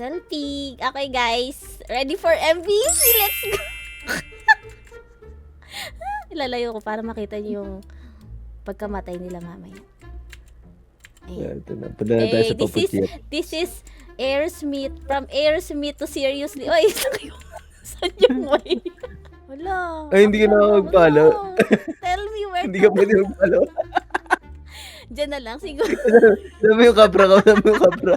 Selfie. Okay, guys. Ready for MVC? Let's go. Ilalayo ko para makita niyo yung pagkamatay nila mamaya. Ayan. Ito na. Punta na tayo sa papuchit. This is Aerosmith. From Aerosmith to Seriously. Oy, saan kayo? Saan yung way? Wala. Ay, hindi ka na magpalo. Tell me where Hindi ka pwede magpalo. Diyan na lang, siguro. Dami yung kapra ka. Dami yung kapra.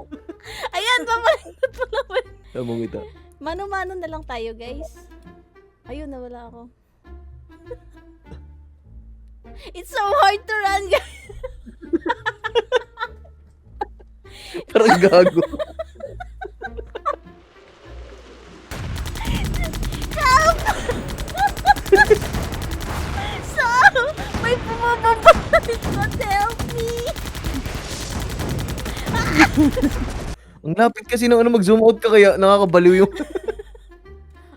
Ayan, pamalintot pa naman. Tamong ito. Mano-mano na lang tayo, guys. Ayun, nawala ako. It's so hard to run, guys. Parang gago. Help! So, may pumababalit ko. Help me! Ang lapit kasi nung mag-zoom out ka kaya nakakabaliw yung...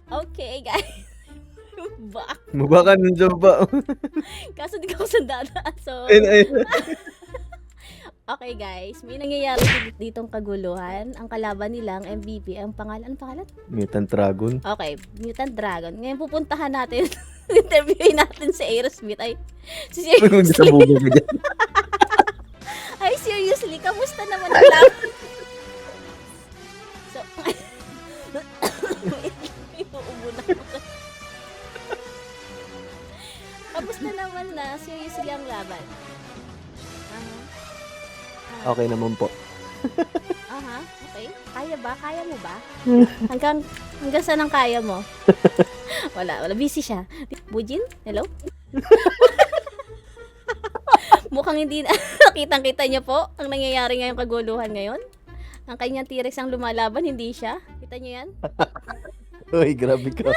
Okay, guys. Back. Mabaka nandiyan pa. Kaso di ka ako sandaan. So, Ayun. okay, guys. May nangyayari ditong kaguluhan. Ang kalaban nilang MVP. Ang pangalan? Anong pangalan? Mutant Dragon. Okay, Mutant Dragon. Ngayon pupuntahan natin. Interviewin natin si Aerosmith. Ay, Kung sa seriously. bugo ka dyan. Ay, seriously. Kamusta naman ang laban? So, inuubo na ako. Kamusta naman na? Seriously ang laban? Okay naman po. Aha, okay. Kaya ba? Kaya mo ba? Hanggang saan ang kaya mo? Wala. Busy siya. Bujin? Hello? Mukhang hindi na. Kitang-kita niyo po ang nangyayari ngayong kaguluhan ngayon. Ang kanyang T-Rex ang lumalaban, hindi siya. Kita niyo yan? Uy, grabe ka.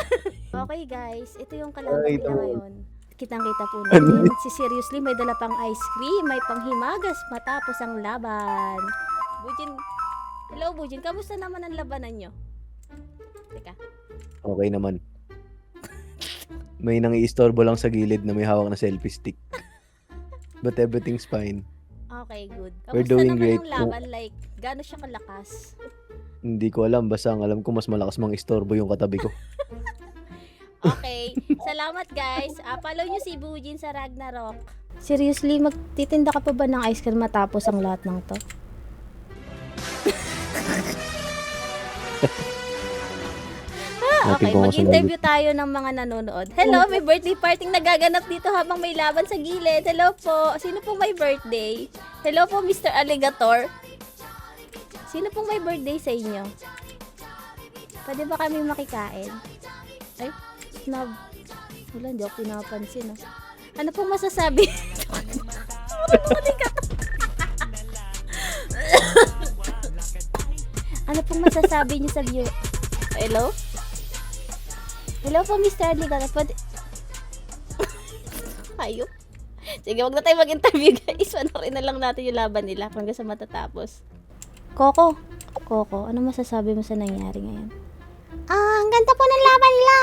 Okay guys, ito yung kalaban Ay, nila ito. ngayon. Kitang-kita po natin. Si Seriously may dala pang ice cream, may panghimagas matapos ang laban. Bujin. Hello Bujin, kamusta naman ang labanan nyo? Teka. Okay naman. May nang-iistorbo lang sa gilid na may hawak na selfie stick. But everything's fine. Okay, good. We're Kamusta doing naman great. ang laban? Like, gaano siya kalakas? Hindi ko alam. Basta ang alam ko mas malakas mang istorbo yung katabi ko. Okay. Salamat guys. Follow nyo si Bujin sa Ragnarok. Seriously, magtitinda ka pa ba ng ice cream matapos ang lahat ng to? Okay, mag-interview tayo ng mga nanonood. Hello, may birthday party nagaganap dito habang may laban sa gilid. Hello po. Sino pong may birthday? Hello po, Mr. Alligator. Sino pong may birthday sa inyo? Pwede ba kami makikain? Ay, snub. Wala, hindi ako pinapansin. Oh. Ano pong masasabi? Ano pong masasabi niyo sa view? Hello? Hello po, Mr. Alligator. Pwede... Hayop. Sige, wag na tayo mag-interview, guys. Panorin na lang natin yung laban nila hanggang sa matatapos. Coco, ano masasabi mo sa nangyari ngayon? Ang ganda po ng laban nila.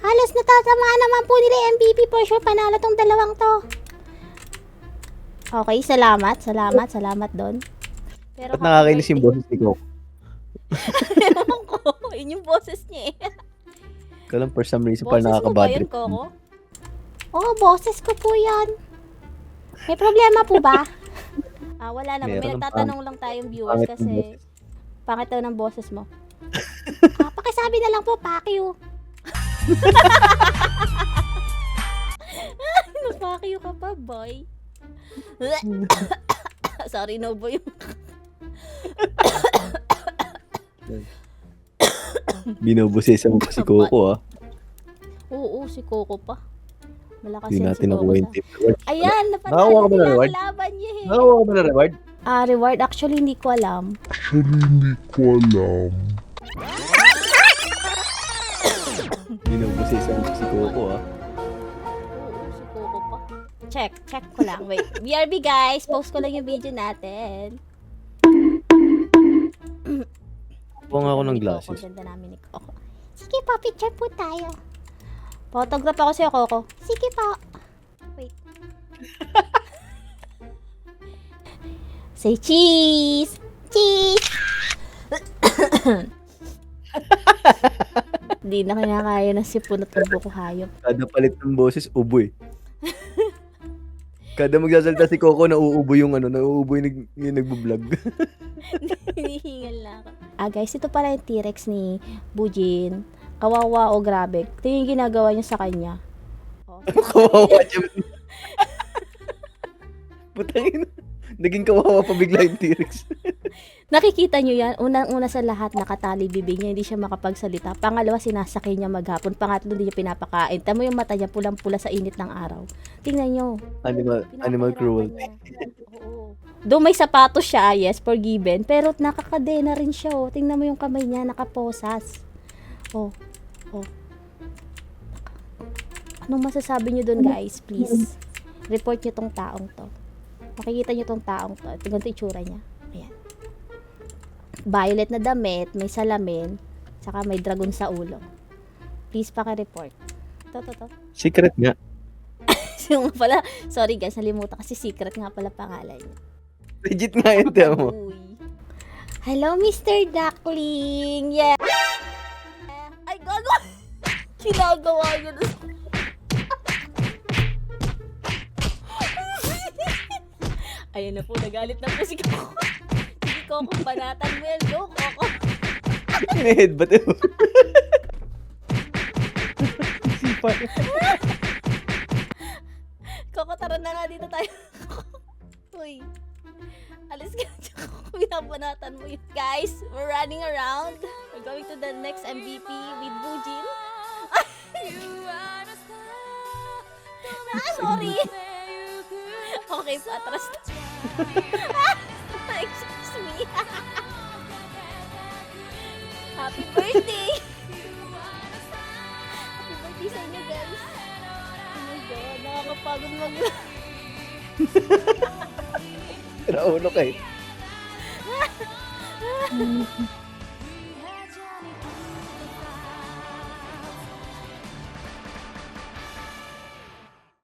Halos natatamaan naman po nila yung MVP for sure. Panalo tong dalawang to. Okay, salamat doon. Pero Ba't nakakainis yung boses ni Coco? Ewan ko, yun yung boses niya eh. Ikaw lang for some reason Boses parang mo ba nakakabad yun, trip. Coco? Oo, boses ko po yan. May problema po ba? Wala naman. May Meron ng nagtatanong lang tayong viewers pangit ng kasi pangit daw ng boses mo. Pakisabi na lang po, pakyu. Napakyu ka pa, boy. Sorry, no boy. Binubusisa mo pa si Coco ah. Oo, si Coco pa. Malakas Hindi yan natin si Coco nakuha yung sa... tip reward. Ayan, Nakakuha napanalo ka ba ng nila ang reward? laban niya eh. Nakakuha ka ba ng reward? Reward? Actually, hindi ko alam. Binubusisa mo pa si Coco ah. Oo, si Coco pa. Check ko lang. Wait. BRB guys, post ko lang yung video natin. Kuha nga ako ng Ni Coco, glasses. ganda namin ni Coco. Sige po, picture po tayo. Photograph ako sa'yo, Coco. Sige po. Wait. Say cheese! Cheese! Di na kinakaya ng sipon at ubo ko hayop. Kada palit ng boses, ubo eh. Kada magsasalita si Coco, nauubo yung nauubo yung nagbo-vlog. Hinihingal na ako. Guys, ito pala yung T-Rex ni Bujin. Kawawa o grabe. Ito yung ginagawa niya sa kanya. Oh. Kawawa siya. Putangin. Naging kawawa pa bigla yung T-Rex. Nakikita nyo yan? Unang-una sa lahat, nakatali bibig niya, hindi siya makapagsalita. Pangalawa, sinasakay niya maghapon. Pangatlo, hindi niya pinapakain. Tamo yung mata niya, pulang-pula sa init ng araw. Tingnan nyo. Animal cruelty. Oo. Doon may sapatos siya, yes, forgiven. Pero nakakadena rin siya, oh. Tingnan mo yung kamay niya, nakaposas. Oh. Anong masasabi niyo doon, guys? Please. Report niyo tong taong to. Makikita niyo tong taong to. Tingnan ito itsura niya. Ayan. Violet na damit, may salamin, saka may dragon sa ulo. Please paki-report. To. Secret nga. Yung nga pala, sorry guys, nalimutan kasi secret nga pala pangalan niya. Legit nga yun, tiyan mo. Uy. Hello, Mr. Duckling! Yeah! Ay, gago! Ginagawa niya doon. Ayan na po, nagalit na po si Coco. Sige, Coco, banatan mo yan. Go, Coco. Headbutt eh. Sipa. Coco, tara na nga dito tayo. Uy. Alis ka dyan, Coco. Binabanatan mo yun. Guys, we're running around. We're going to the next MVP with Bujin. Sorry. Okay, patras. Excuse me. Happy birthday! Happy birthday sa inyo, guys. Oh my God, nakakapagod Rauno kayo.